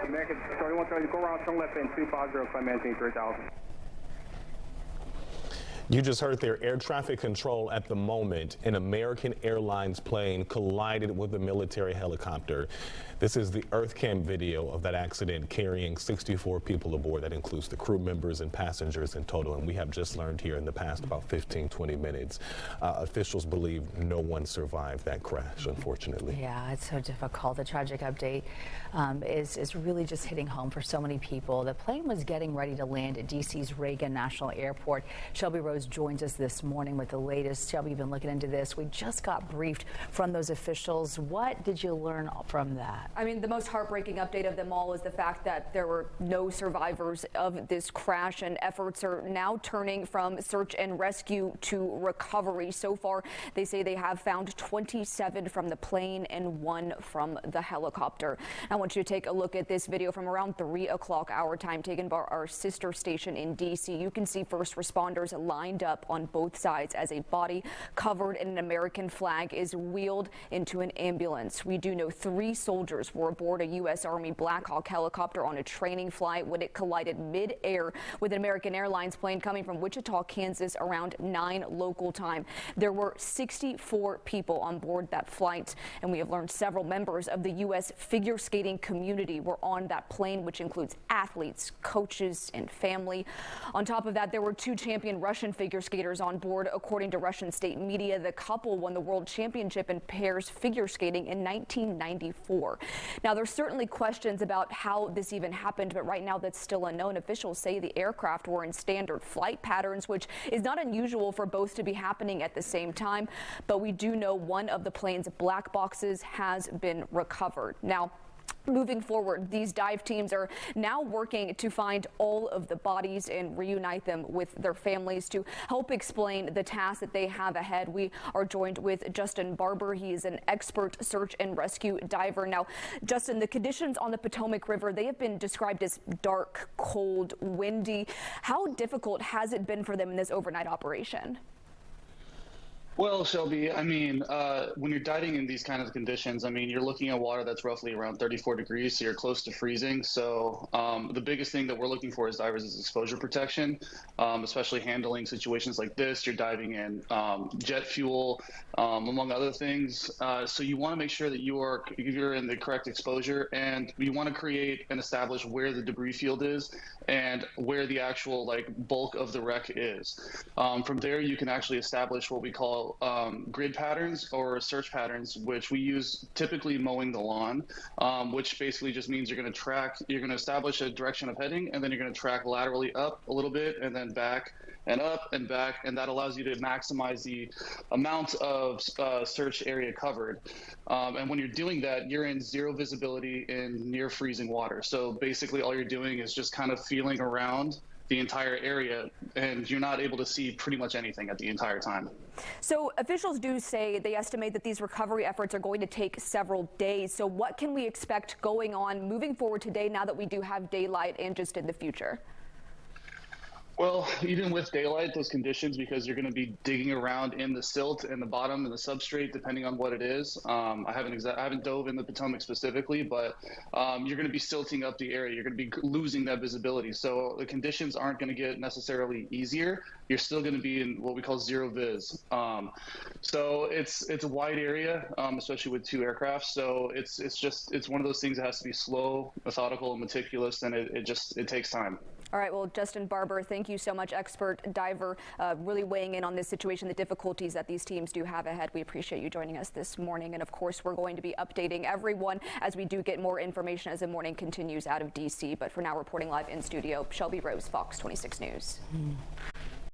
American 3130, go around, turn left in 250, climb maintain 3000. You just heard their air traffic control at the moment. An American Airlines plane collided with a military helicopter. This is the EarthCam video of that accident carrying 64 people aboard. That includes the crew members and passengers in total. And we have just learned here in the past about 15-20 minutes. Officials believe no one survived that crash, unfortunately. Yeah, it's so difficult. The tragic update is really just hitting home for so many people. The plane was getting ready to land at D.C.'s Reagan National Airport. Shelby Rose joins us this morning with the latest. Shelby, you've been looking into this. We just got briefed from those officials. What did you learn from that? I mean, the most heartbreaking update of them all is the fact that there were no survivors of this crash, and efforts are now turning from search and rescue to recovery. So far, they say they have found 27 from the plane and 1 from the helicopter. I want you to take a look at this video from around 3 o'clock our time, taken by our sister station in D.C. You can see first responders lined up on both sides as a body covered in an American flag is wheeled into an ambulance. We do know 3 soldiers were aboard a U.S. Army Black Hawk helicopter on a training flight when it collided mid-air with an American Airlines plane coming from Wichita, Kansas around 9 local time. There were 64 people on board that flight, and we have learned several members of the U.S. figure skating community were on that plane, which includes athletes, coaches, and family. On top of that, there were 2 champion Russian figure skaters on board. According to Russian state media, the couple won the world championship in pairs figure skating in 1994. Now, there's certainly questions about how this even happened, but right now that's still unknown. Officials say the aircraft were in standard flight patterns, which is not unusual for both to be happening at the same time. But we do know one of the plane's black boxes has been recovered. Now, moving forward, these dive teams are now working to find all of the bodies and reunite them with their families. To help explain the task that they have ahead, we are joined with Justin Barber. He is an expert search and rescue diver. Now, Justin, the conditions on the Potomac River, they have been described as dark, cold, windy. How difficult has it been for them in this overnight operation? Well, Shelby, I mean, when you're diving in these kind of conditions, I mean, you're looking at water that's roughly around 34 degrees, so you're close to freezing. So the biggest thing that we're looking for as divers is exposure protection, especially handling situations like this. You're diving in jet fuel, among other things. So you want to make sure that you're in the correct exposure, and you want to create and establish where the debris field is and where the actual bulk of the wreck is. From there, you can actually establish what we call grid patterns or search patterns, which we use typically mowing the lawn, which basically just means you're going to establish a direction of heading, and then you're going to track laterally up a little bit and then back and up and back, and that allows you to maximize the amount of search area covered. And when you're doing that, you're in zero visibility in near freezing water. So basically all you're doing is just kind of feeling around the entire area, and you're not able to see pretty much anything at the entire time. So officials do say they estimate that these recovery efforts are going to take several days. So what can we expect going on moving forward today now that we do have daylight and just in the future? Well, even with daylight, those conditions, because you're going to be digging around in the silt and the bottom and the substrate, depending on what it is. I haven't dove in the Potomac specifically, but you're going to be silting up the area. You're going to be losing that visibility. So the conditions aren't going to get necessarily easier. You're still going to be in what we call zero viz. So it's a wide area, especially with 2 aircraft. So it's one of those things that has to be slow, methodical, and meticulous, and it takes time. All right, well, Justin Barber, thank you so much, expert diver, really weighing in on this situation, the difficulties that these teams do have ahead. We appreciate you joining us this morning. And of course, we're going to be updating everyone as we do get more information as the morning continues out of D.C. But for now, reporting live in studio, Shelby Rose, Fox 26 News.